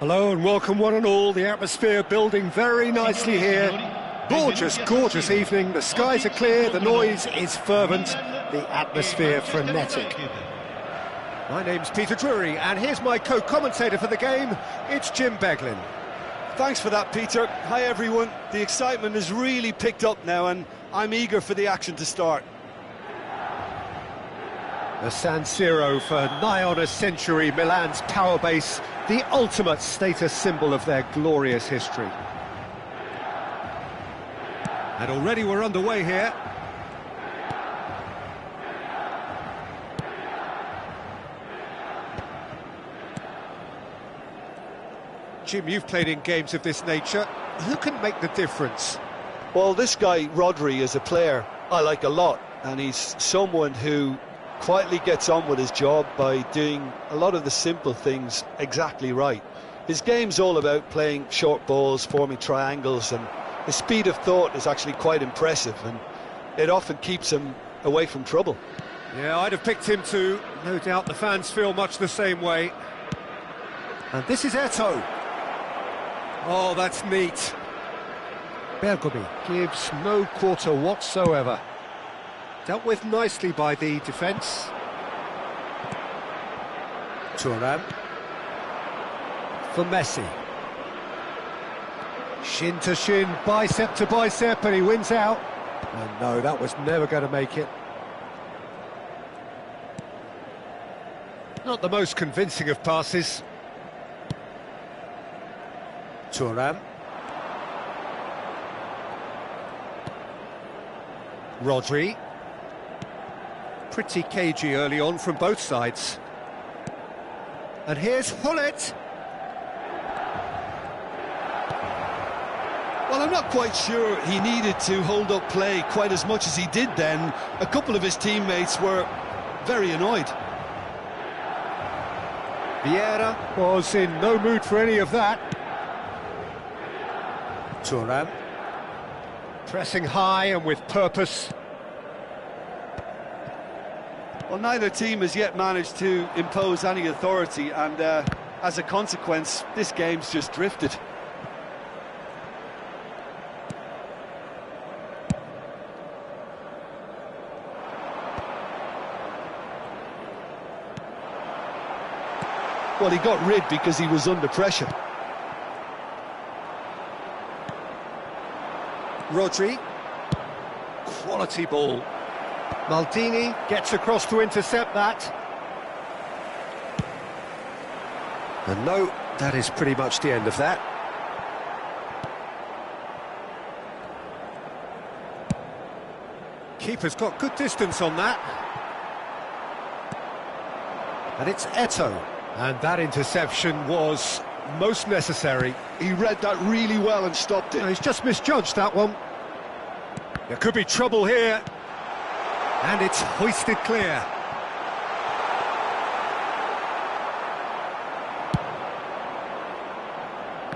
Hello and welcome one and all, the atmosphere building very nicely here. Gorgeous, gorgeous evening, the skies are clear, the noise is fervent, the atmosphere frenetic. My name's Peter Drury and here's my co-commentator for the game, it's Jim Beglin. Thanks for that, Peter. Hi everyone, the excitement has really picked up now and I'm eager for the action to start. The San Siro for nigh on a century, Milan's power base, the ultimate status symbol of their glorious history. And already we're underway here. Jim, you've played in games of this nature. Who can make the difference? Well, this guy, Rodri, is a player I like a lot, and he's someone who quietly gets on with his job by doing a lot of the simple things exactly right. His game's all about playing short balls, forming triangles, and his speed of thought is actually quite impressive, and it often keeps him away from trouble. Yeah, I'd have picked him too. No doubt the fans feel much the same way. And this is Eto'o. Oh, that's neat. Bergomi gives no quarter whatsoever. Dealt with nicely by the defence. Thuram. For Messi. Shin to shin, bicep to bicep, and he wins out. And no, that was never going to make it. Not the most convincing of passes. Thuram. Rodri. Pretty cagey early on from both sides. And here's Hullet. Well, I'm not quite sure he needed to hold up play quite as much as he did then. A couple of his teammates were very annoyed. Vieira was in no mood for any of that. Thuram. Pressing high and with purpose. Well, neither team has yet managed to impose any authority, and as a consequence, this game's just drifted. Well, he got rid because he was under pressure. Rodri. Quality ball. Maldini gets across to intercept that. And no, that is pretty much the end of that. Keeper's got good distance on that. And it's Eto'o. And that interception was most necessary. He read that really well and stopped it. No, he's just misjudged that one. There could be trouble here. And it's hoisted clear.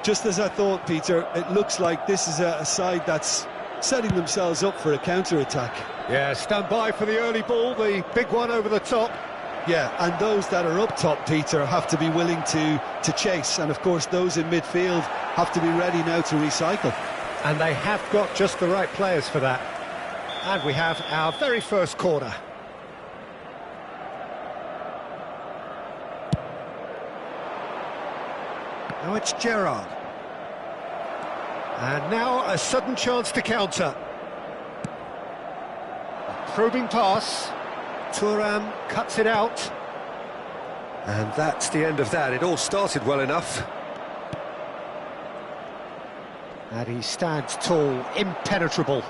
Just as I thought, Peter, it looks like this is a side that's setting themselves up for a counter-attack. Yeah, stand by for the early ball, the big one over the top. Yeah, and those that are up top, Peter, have to be willing to chase. And, of course, those in midfield have to be ready now to recycle. And they have got just the right players for that. And we have our very first corner. Now it's Gerrard. And now a sudden chance to counter. A probing pass. Thuram cuts it out. And that's the end of that. It all started well enough. And he stands tall, impenetrable.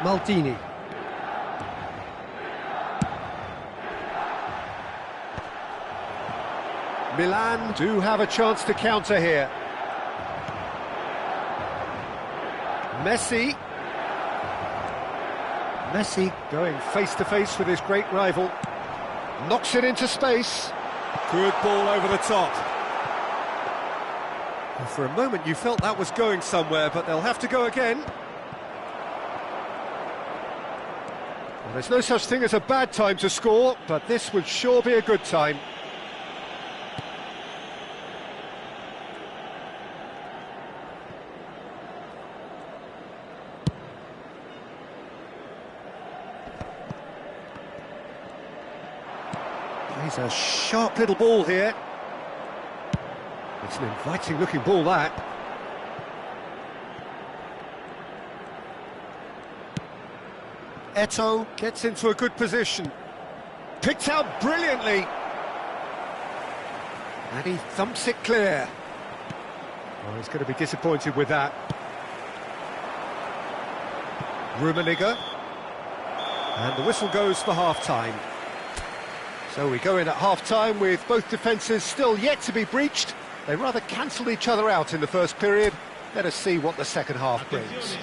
Maldini. Milan do have a chance to counter here. Messi. Messi going face-to-face with his great rival. Knocks it into space. Good ball over the top. And for a moment you felt that was going somewhere, but they'll have to go again. Well, there's no such thing as a bad time to score, but this would sure be a good time. He's a sharp little ball here. It's an inviting looking ball, that. Eto'o gets into a good position. Picked out brilliantly. And he thumps it clear. Oh, he's going to be disappointed with that. Rummenigge. And the whistle goes for half-time. So we go in at half-time with both defences still yet to be breached. They rather cancelled each other out in the first period. Let us see what the second half brings.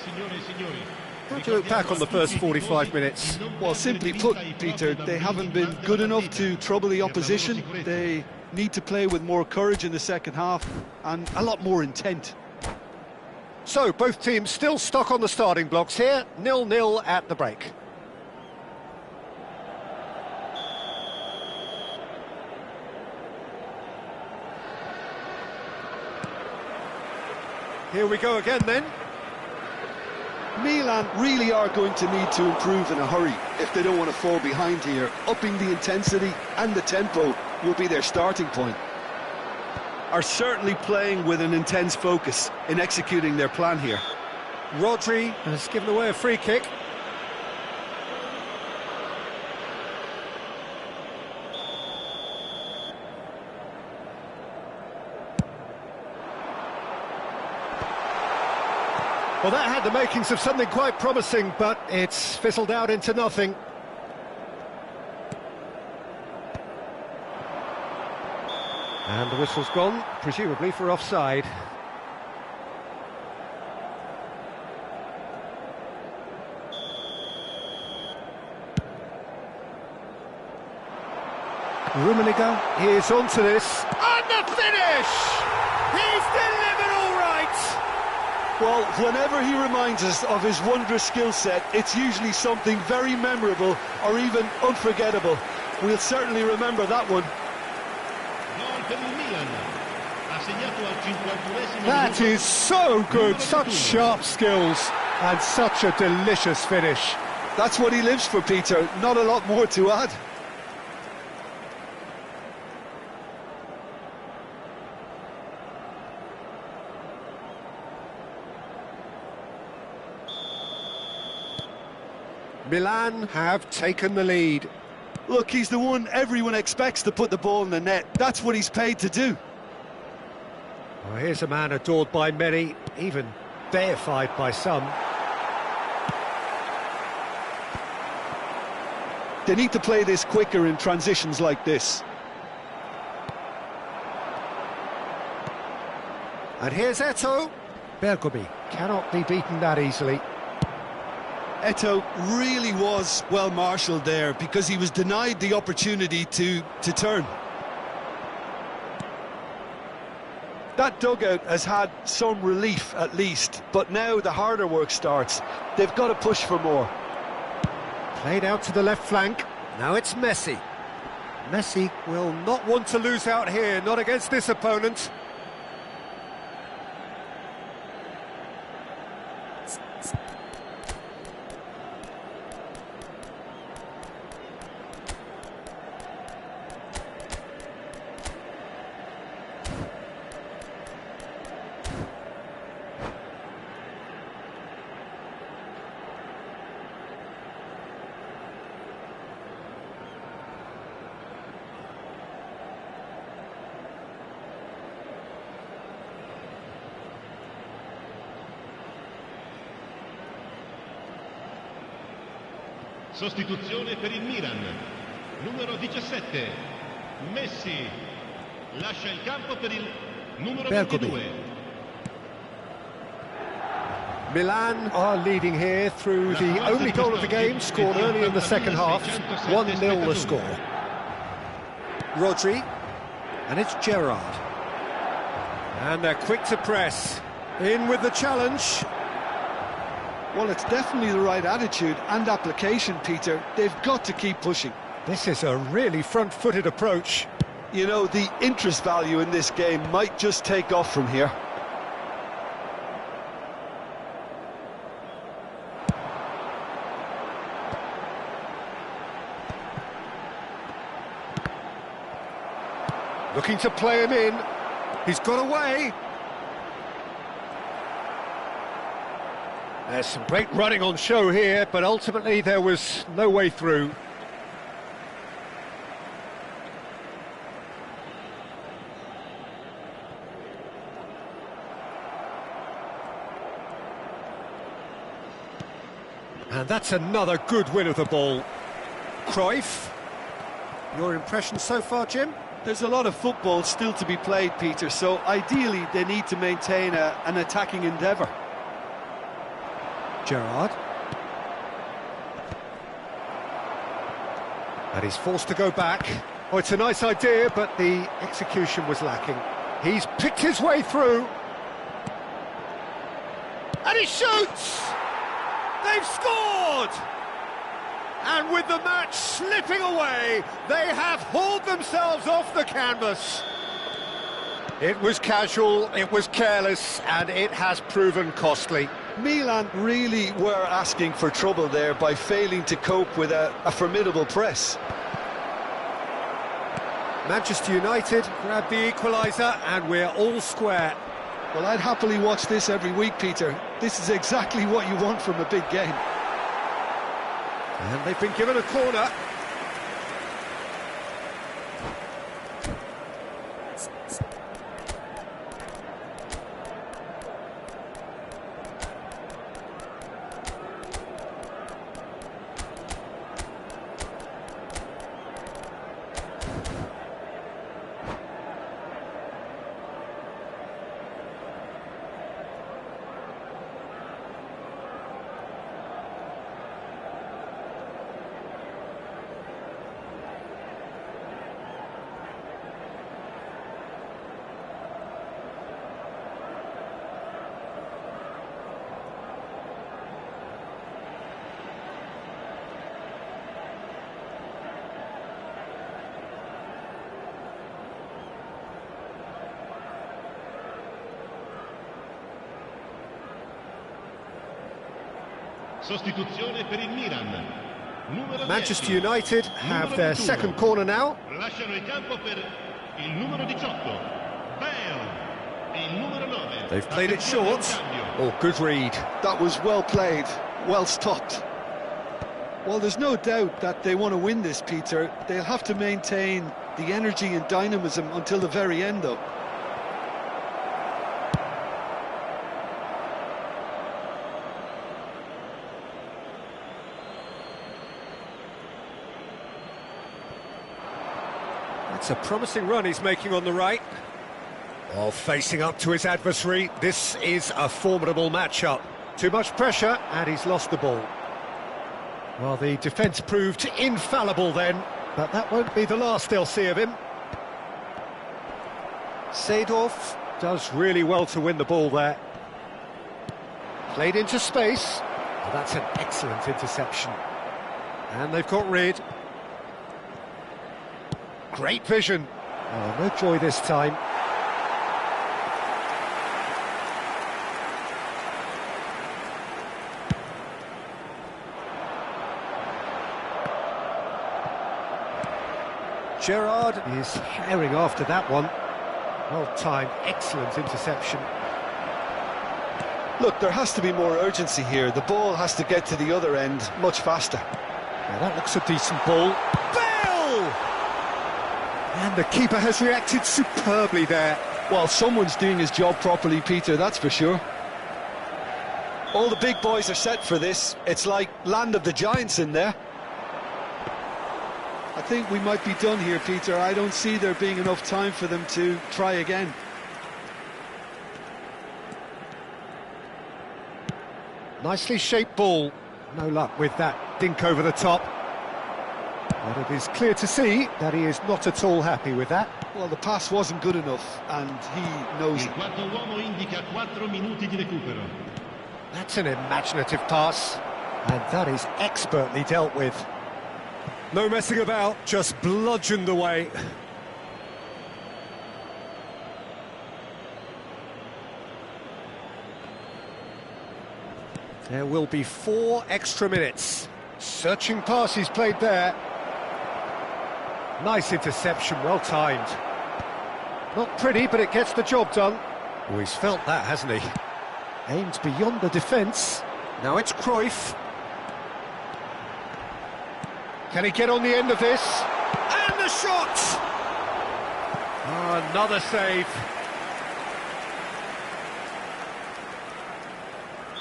How do you look back on the first 45 minutes? Well, simply put, Peter, they haven't been good enough to trouble the opposition. They need to play with more courage in the second half and a lot more intent. So, both teams still stuck on the starting blocks here, 0-0 at the break. Here we go again then. Milan really are going to need to improve in a hurry if they don't want to fall behind here. Upping the intensity and the tempo will be their starting point. Are certainly playing with an intense focus in executing their plan here. Rodri has given away a free kick. Well, that had the makings of something quite promising, but it's fizzled out into nothing. And the whistle's gone, presumably for offside. Rummenigge is onto this. And the finish! He's delivered all right! Well, whenever he reminds us of his wondrous skill set, it's usually something very memorable or even unforgettable. We'll certainly remember that one. That is so good, such sharp skills and such a delicious finish. That's what he lives for, Peter, not a lot more to add. Milan have taken the lead. Look, he's the one everyone expects to put the ball in the net. That's what he's paid to do. Well, here's a man adored by many, even deified by some. They need to play this quicker in transitions like this. And here's Eto'o. Bergomi cannot be beaten that easily. Eto'o really was well marshalled there because he was denied the opportunity to turn. That dugout has had some relief at least, but now the harder work starts. They've got to push for more. Played out to the left flank. Now it's Messi. Messi will not want to lose out here, not against this opponent. Sostituzione per il Milan, numero 17, Messi, lascia il campo per il numero 22. Milan are leading here through the only goal of the game, scored early in the second half, 1-0 the score. Rodri, and it's Gerrard. And they're quick to press, in with the challenge. Well, it's definitely the right attitude and application, Peter. They've got to keep pushing. This is a really front-footed approach. You know, the interest value in this game might just take off from here. Looking to play him in. He's got away. There's some great running on show here, but ultimately there was no way through. And that's another good win of the ball. Cruyff, your impression so far, Jim? There's a lot of football still to be played, Peter, so ideally they need to maintain an attacking endeavour. Gerrard. And he's forced to go back. Oh, it's a nice idea, but the execution was lacking. He's picked his way through. And he shoots! They've scored! And with the match slipping away, they have hauled themselves off the canvas. It was casual, it was careless, and it has proven costly. Milan really were asking for trouble there by failing to cope with a formidable press. Manchester United grab the equaliser, and we're all square. Well, I'd happily watch this every week, Peter. This is exactly what you want from a big game. And they've been given a corner. Sostituzione per il Milan. Numero Manchester 10. United have their 21. second corner now. Lasciano il campo per il numero 18. Bale. E il numero 9. They've played it Attenzione al short. cambio. Oh, good read. That was well played, well stopped. Well, there's no doubt that they want to win this, Peter. They'll have to maintain the energy and dynamism until the very end, though. It's a promising run he's making on the right. Oh, facing up to his adversary, this is a formidable matchup. Too much pressure, and he's lost the ball. Well, the defence proved infallible then, but that won't be the last they'll see of him. Seedorf does really well to win the ball there. Played into space. Oh, that's an excellent interception. And they've got rid. Great vision. Oh, no joy this time. Gerrard is herring after that one. Well timed, excellent interception. Look, there has to be more urgency here. The ball has to get to the other end much faster. Now that looks a decent ball. Bale! And the keeper has reacted superbly there. Well, someone's doing his job properly, Peter, that's for sure. All the big boys are set for this. It's like Land of the Giants in there. I think we might be done here, Peter. I don't see there being enough time for them to try again. Nicely shaped ball. No luck with that dink over the top. But it is clear to see that he is not at all happy with that. Well, the pass wasn't good enough, and he knows Il it. quarto uomo indica 4 minuti di recupero. That's an imaginative pass, and that is expertly dealt with. No messing about, just bludgeoned away. There will be 4 extra minutes. Searching pass he's played there. Nice interception, well timed. Not pretty, but it gets the job done. Oh, he's felt that, hasn't he? Aimed beyond the defence. Now it's Cruyff. Can he get on the end of this? And the shot! Oh, another save.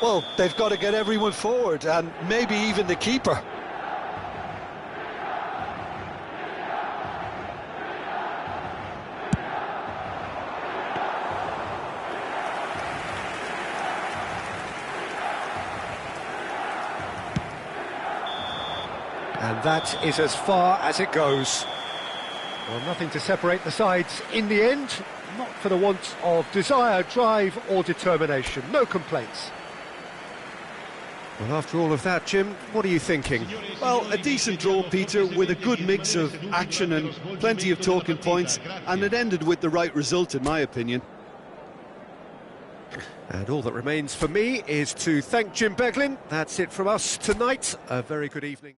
Well, they've got to get everyone forward, and maybe even the keeper. And that is as far as it goes. Well, nothing to separate the sides in the end, not for the want of desire, drive or determination. No complaints. Well, after all of that, Jim, what are you thinking? Well, a decent draw, Peter, with a good mix of action and plenty of talking points, and it ended with the right result, in my opinion. And all that remains for me is to thank Jim Beglin. That's it from us tonight. A very good evening.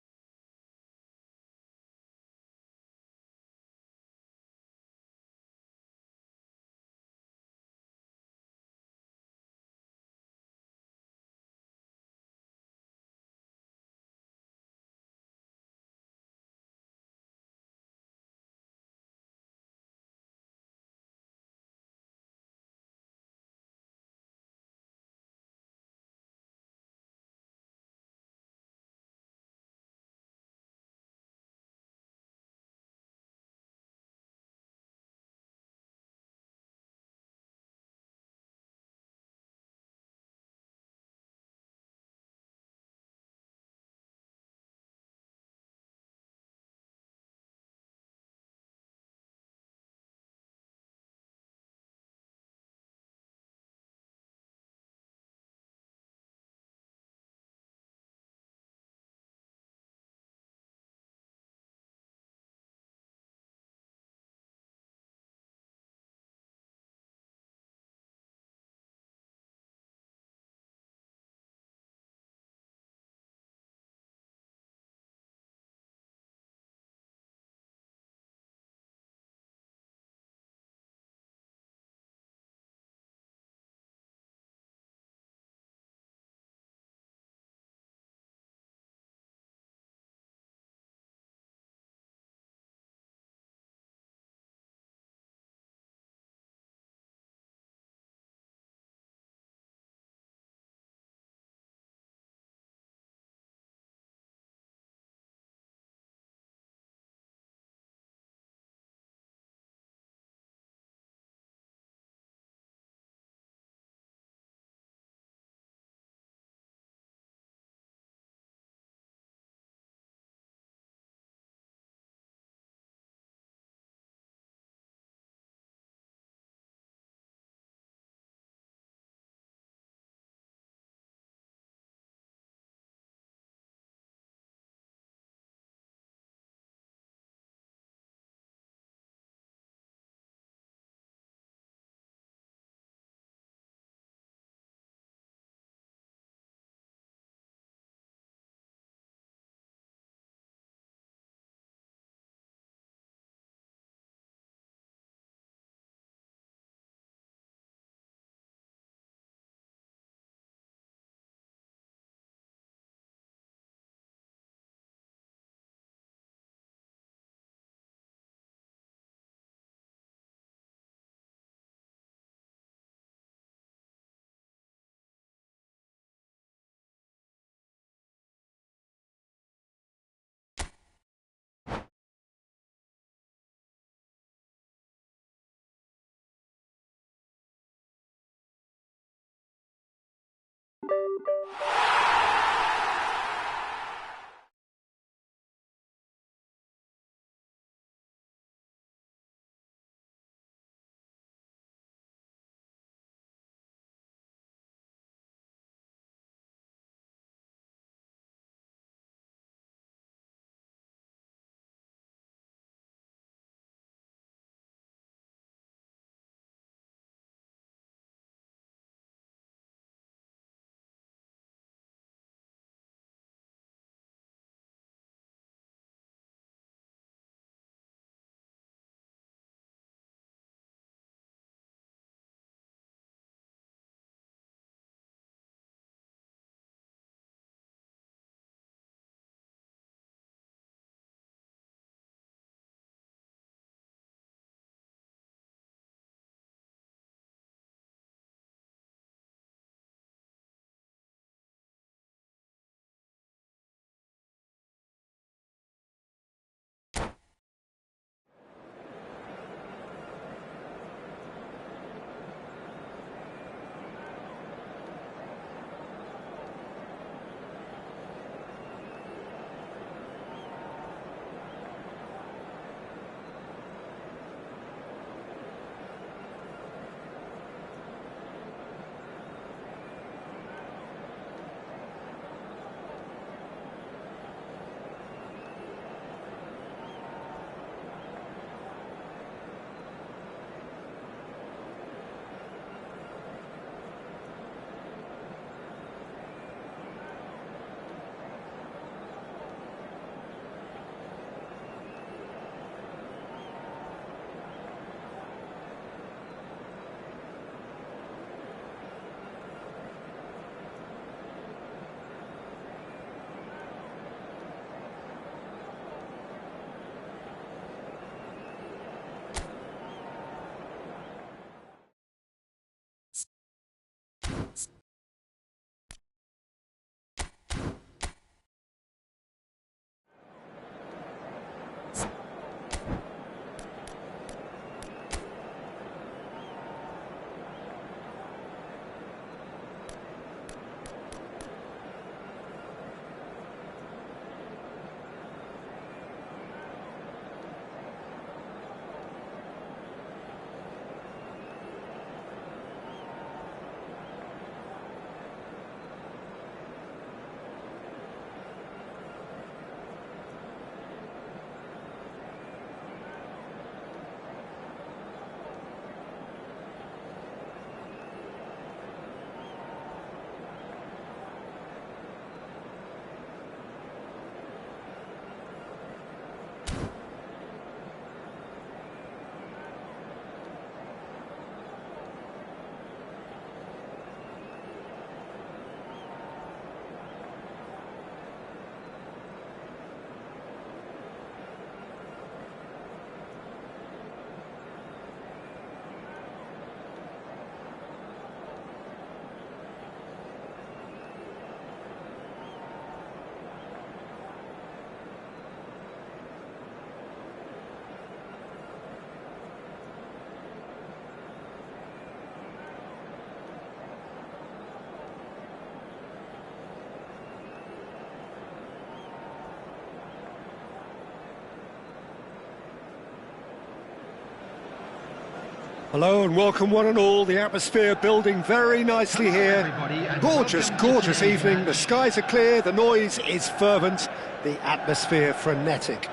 Hello and welcome one and all, the atmosphere building very nicely here. Gorgeous, gorgeous evening, the skies are clear, the noise is fervent, the atmosphere frenetic.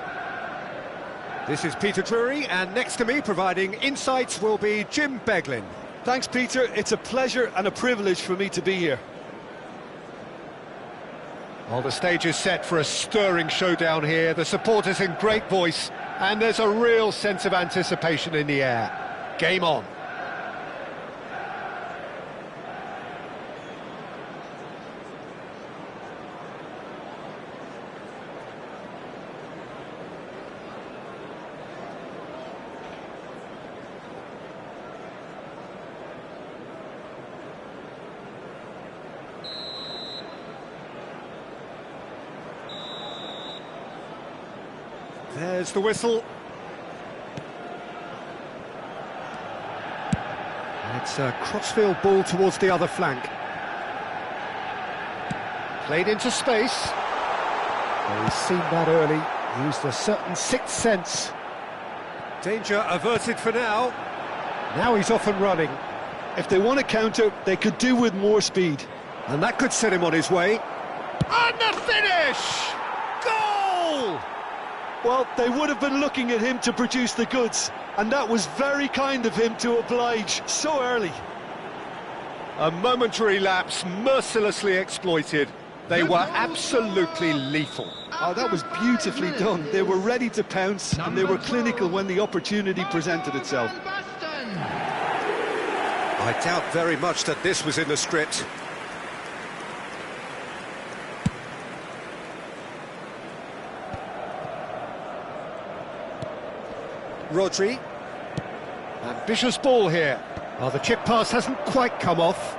This is Peter Drury, and next to me providing insights will be Jim Beglin. Thanks, Peter. It's a pleasure and a privilege for me to be here. Well, the stage is set for a stirring showdown here, the supporters in great voice, and there's a real sense of anticipation in the air. Game on. There's the whistle. It's a crossfield ball towards the other flank. Played into space. Well, he's seen that early, used a certain sixth sense. Danger averted for now. Now he's off and running. If they want to counter, they could do with more speed. And that could set him on his way. And the finish! Goal! Well, they would have been looking at him to produce the goods, and that was very kind of him to oblige so early. A momentary lapse mercilessly exploited. They were absolutely lethal. Oh, that was beautifully done. They were ready to pounce, and they were clinical when the opportunity presented itself. I doubt very much that this was in the script. Rodri. Ambitious ball here. Oh, the chip pass hasn't quite come off.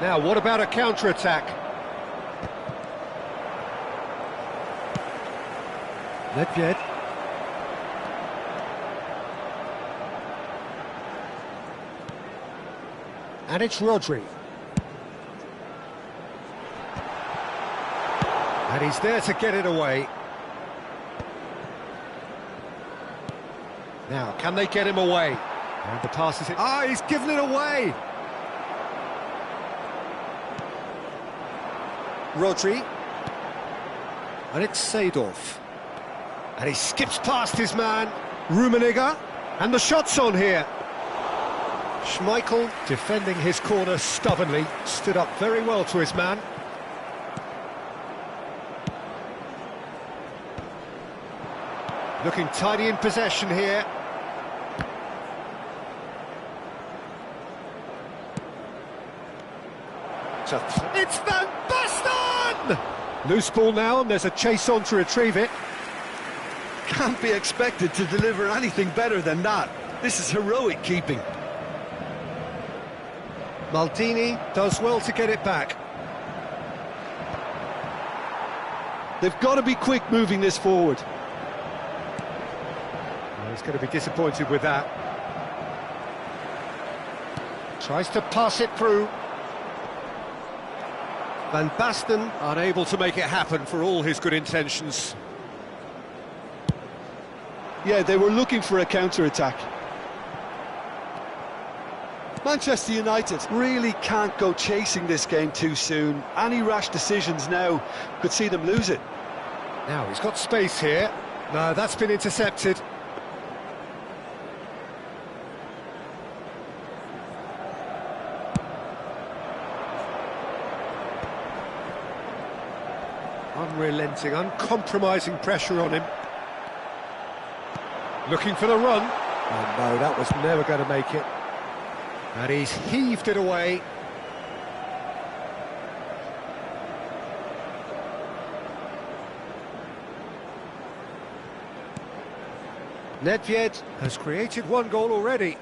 Now, what about a counter-attack? Nedved. And it's Rodri. And he's there to get it away. Now, can they get him away? And the pass is... Ah, he's given it away! Rodri. And it's Seedorf. And he skips past his man, Rummenigge. And the shot's on here. Schmeichel, defending his corner stubbornly, stood up very well to his man. Looking tidy in possession here. It's Van Basten! Loose ball now, and there's a chase on to retrieve it. Can't be expected to deliver anything better than that. This is heroic keeping. Maldini does well to get it back. They've got to be quick moving this forward. Well, he's going to be disappointed with that. Tries to pass it through. Van Basten unable to make it happen for all his good intentions. Yeah, they were looking for a counter-attack. Manchester United really can't go chasing this game too soon. Any rash decisions now could see them lose it. Now, he's got space here. No, that's been intercepted. Unrelenting, uncompromising pressure on him. Looking for the run. Oh no, that was never going to make it. And he's heaved it away. Nedved has created one goal already.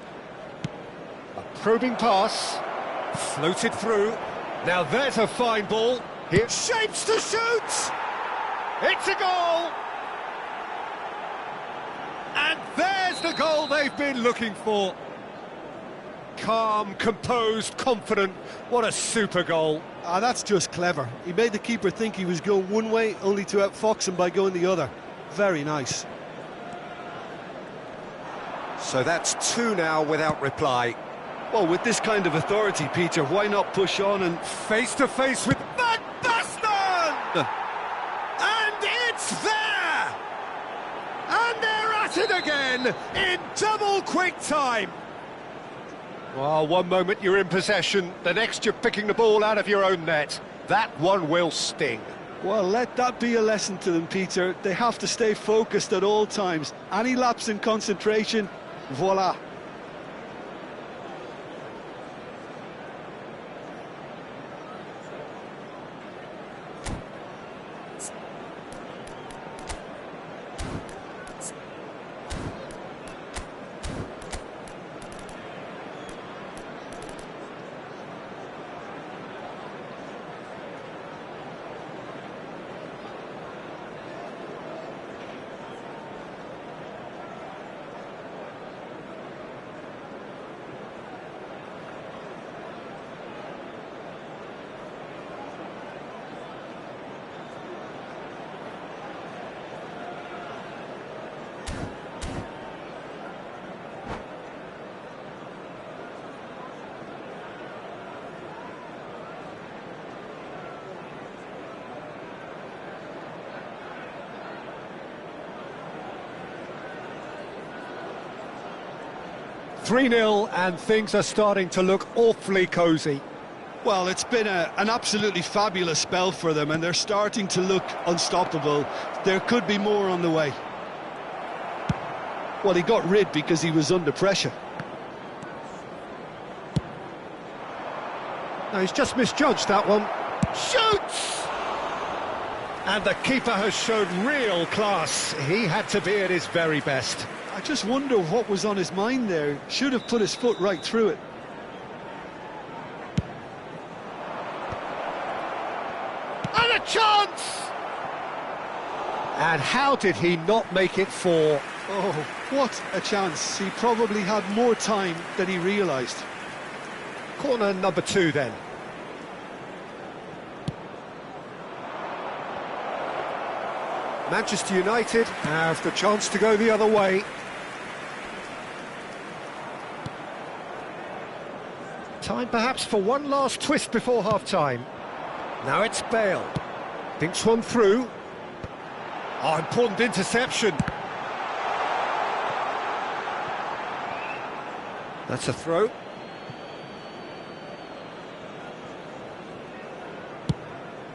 A probing pass. Floated through. Now there's a fine ball. It shapes to shoot! It's a goal! And there's the goal they've been looking for. Calm, composed, confident. What a super goal. Ah, that's just clever. He made the keeper think he was going one way, only to outfox him by going the other. Very nice. So that's two now without reply. Well, with this kind of authority, Peter, why not push on and... Face to face with Van Basten! And it's there! And they're at it again in double quick time. Well, one moment you're in possession, the next you're picking the ball out of your own net. That one will sting. Well, let that be a lesson to them, Peter. They have to stay focused at all times. Any lapse in concentration, voila. "3-0 and things are starting to look awfully cosy. Well, it's been an absolutely fabulous spell for them, and they're starting to look unstoppable. There could be more on the way. Well, he got rid because he was under pressure. No, he's just misjudged that one. Shoots! And the keeper has shown real class. He had to be at his very best. I just wonder what was on his mind there. Should have put his foot right through it. And a chance! And how did he not make it four? Oh, what a chance. He probably had more time than he realised. Corner number 2 then. Manchester United have the chance to go the other way. Time perhaps for one last twist before half-time. Now it's Bale. Thinks one through. Oh, important interception. That's a throw.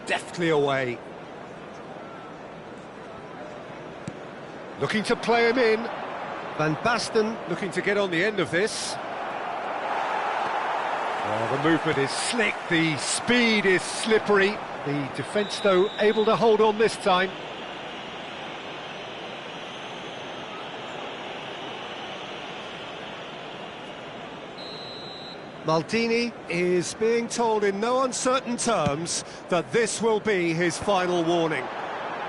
Deftly away. Looking to play him in. Van Basten looking to get on the end of this. Oh, the movement is slick, the speed is slippery. The defence, though, able to hold on this time. Maldini is being told in no uncertain terms that this will be his final warning.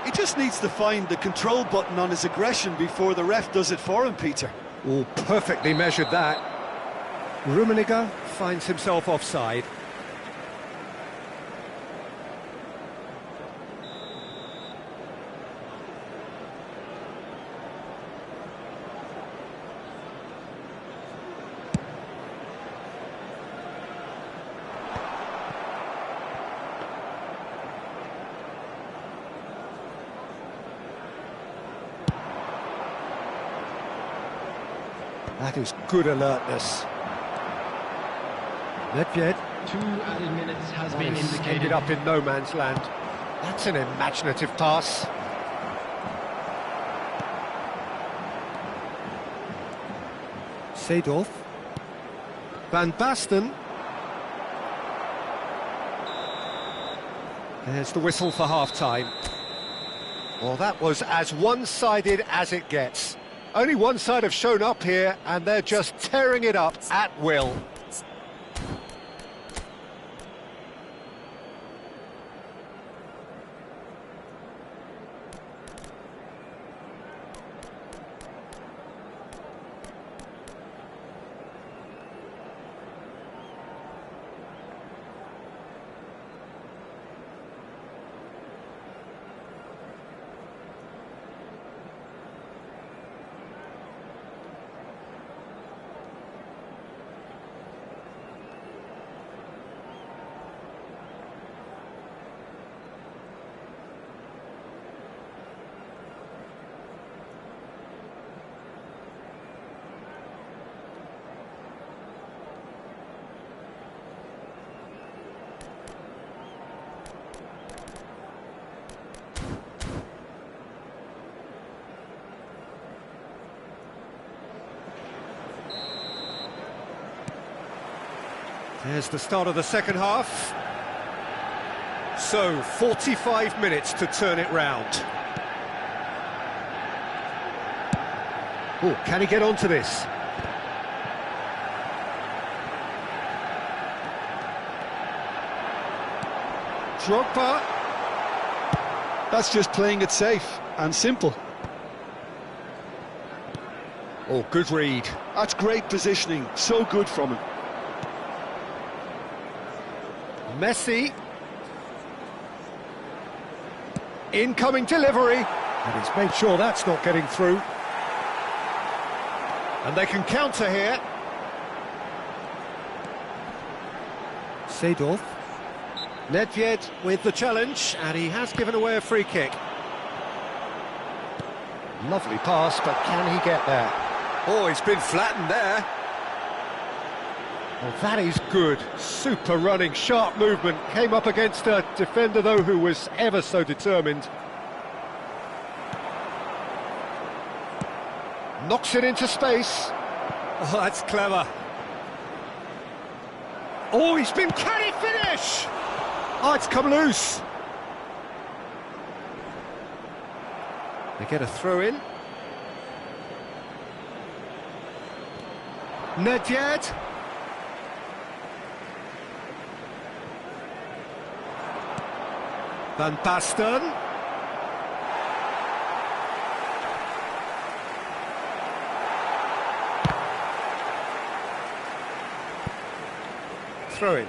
He just needs to find the control button on his aggression before the ref does it for him, Peter. Oh, perfectly measured that. Rummenigge finds himself offside. That is good alertness. Nedved. 2 added minutes has been indicated. Ended up in no man's land. That's an imaginative pass. Seedorf. Van Basten. There's the whistle for half-time. Well, that was as one-sided as it gets. Only one side have shown up here, and they're just tearing it up at will. There's the start of the second half. So, 45 minutes to turn it round. Oh, can he get onto this? Drogba. That's just playing it safe and simple. Oh, good read. That's great positioning, so good from him. Messi. Incoming delivery. And he's made sure that's not getting through. And they can counter here. Seedorf. Nedved with the challenge, and he has given away a free kick. Lovely pass, but can he get there? Oh, he's been flattened there. Well, that is good. Super running, sharp movement. Came up against a defender, though, who was ever so determined. Knocks it into space. Oh, that's clever. Oh, he's been... Can he finish? Oh, it's come loose. They get a throw in. Nedved. Van Basten. Throw in.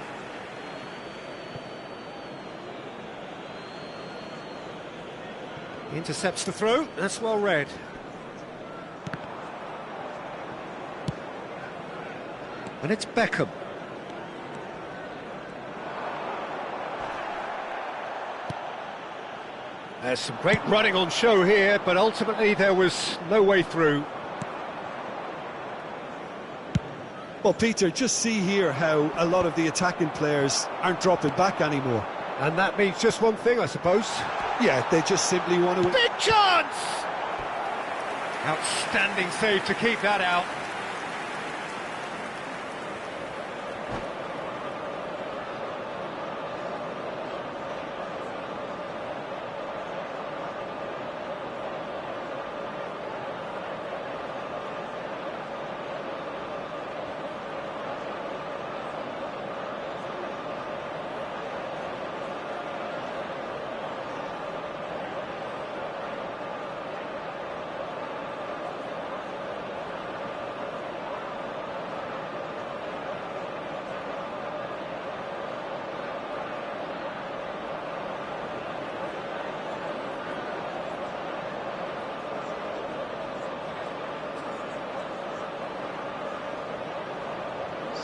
He intercepts the throw. That's well read. And it's Beckham. There's some great running on show here, but ultimately there was no way through. Well, Peter, just see here how a lot of the attacking players aren't dropping back anymore. And that means just one thing, I suppose. Yeah, they just simply want to... Big chance! Outstanding save to keep that out.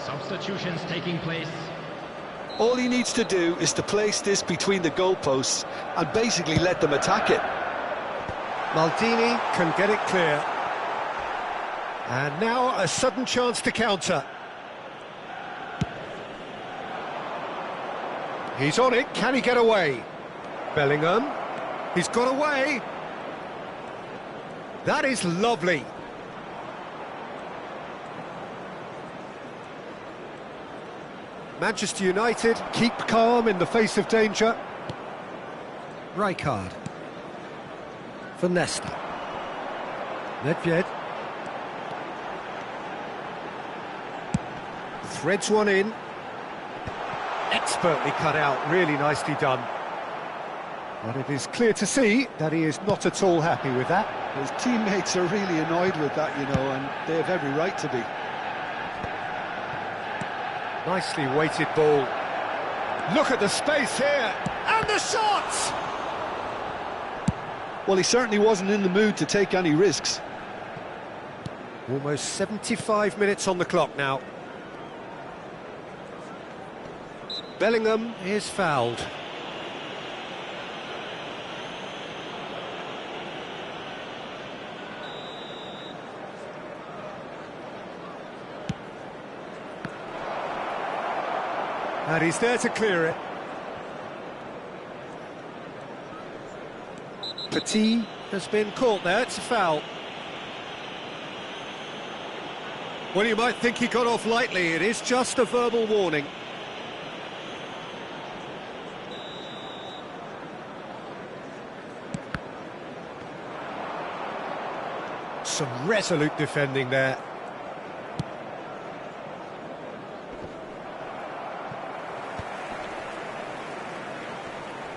Substitutions taking place. All he needs to do is to place this between the goalposts and basically let them attack it. Maldini can get it clear. And now a sudden chance to counter. He's on it, can he get away? Bellingham, he's got away. That is lovely. Manchester United keep calm in the face of danger. Rijkaard. For Nesta. Nedved. Threads one in. Expertly cut out, really nicely done. But it is clear to see that he is not at all happy with that. His teammates are really annoyed with that, you know, and they have every right to be. Nicely weighted ball. Look at the space here, and the shot! Well, he certainly wasn't in the mood to take any risks. Almost 75 minutes on the clock now. Bellingham is fouled. And he's there to clear it. Petit has been caught there, it's a foul. Well, you might think he got off lightly. It is just a verbal warning. Some resolute defending there.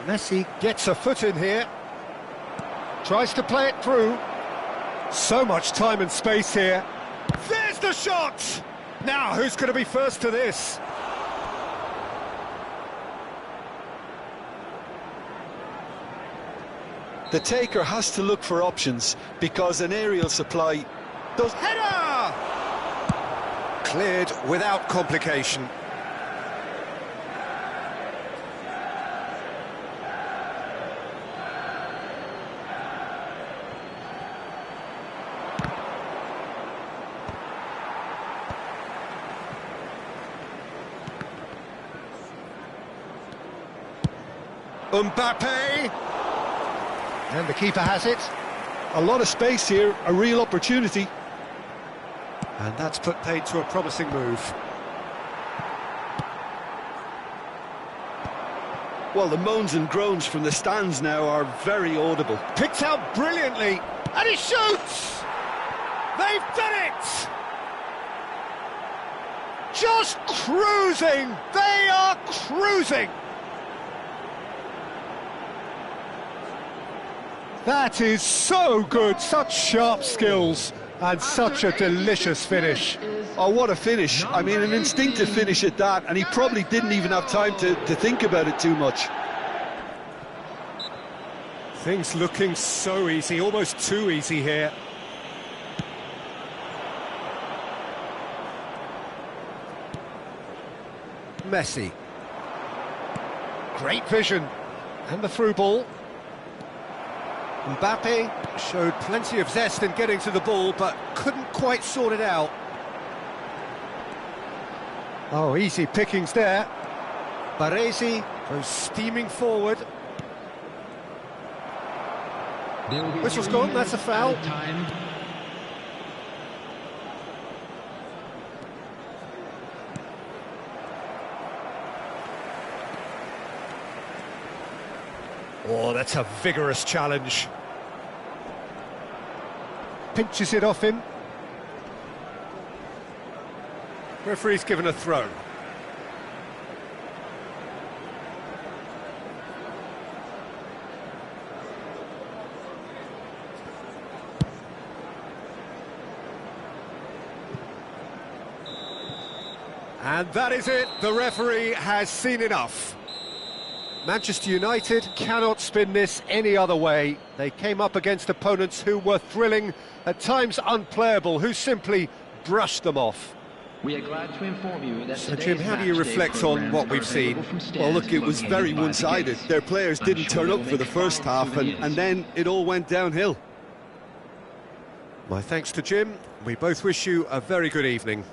Messi gets a foot in here. Tries to play it through. So much time and space here. There's the shot! Now, who's going to be first to this? The taker has to look for options because an aerial supply does... Header! Cleared without complication. Mbappe! And the keeper has it. A lot of space here, a real opportunity. And that's put paid to a promising move. Well, the moans and groans from the stands now are very audible. Picked out brilliantly, and he shoots! They've done it! Just cruising! They are cruising! That is so good, such sharp skills, and such a delicious finish. Oh, what a finish. I mean, an instinctive finish at that, and he probably didn't even have time to think about it too much. Things looking so easy, almost too easy here. Messi. Great vision. And the through ball. Mbappe showed plenty of zest in getting to the ball, but couldn't quite sort it out. Oh, easy pickings there. Baresi goes steaming forward. Whistle's gone, that's a foul. Oh, that's a vigorous challenge. Pinches it off him. Referee's given a throw. And that is it. The referee has seen enough. Manchester United cannot spin this any other way. They came up against opponents who were thrilling, at times unplayable, who simply brushed them off. We are glad to inform you that so, Jim, how do you reflect on what we've seen? Well, look, it was very one-sided. Their players didn't turn up for the first half, and then it all went downhill. My thanks to Jim. We both wish you a very good evening.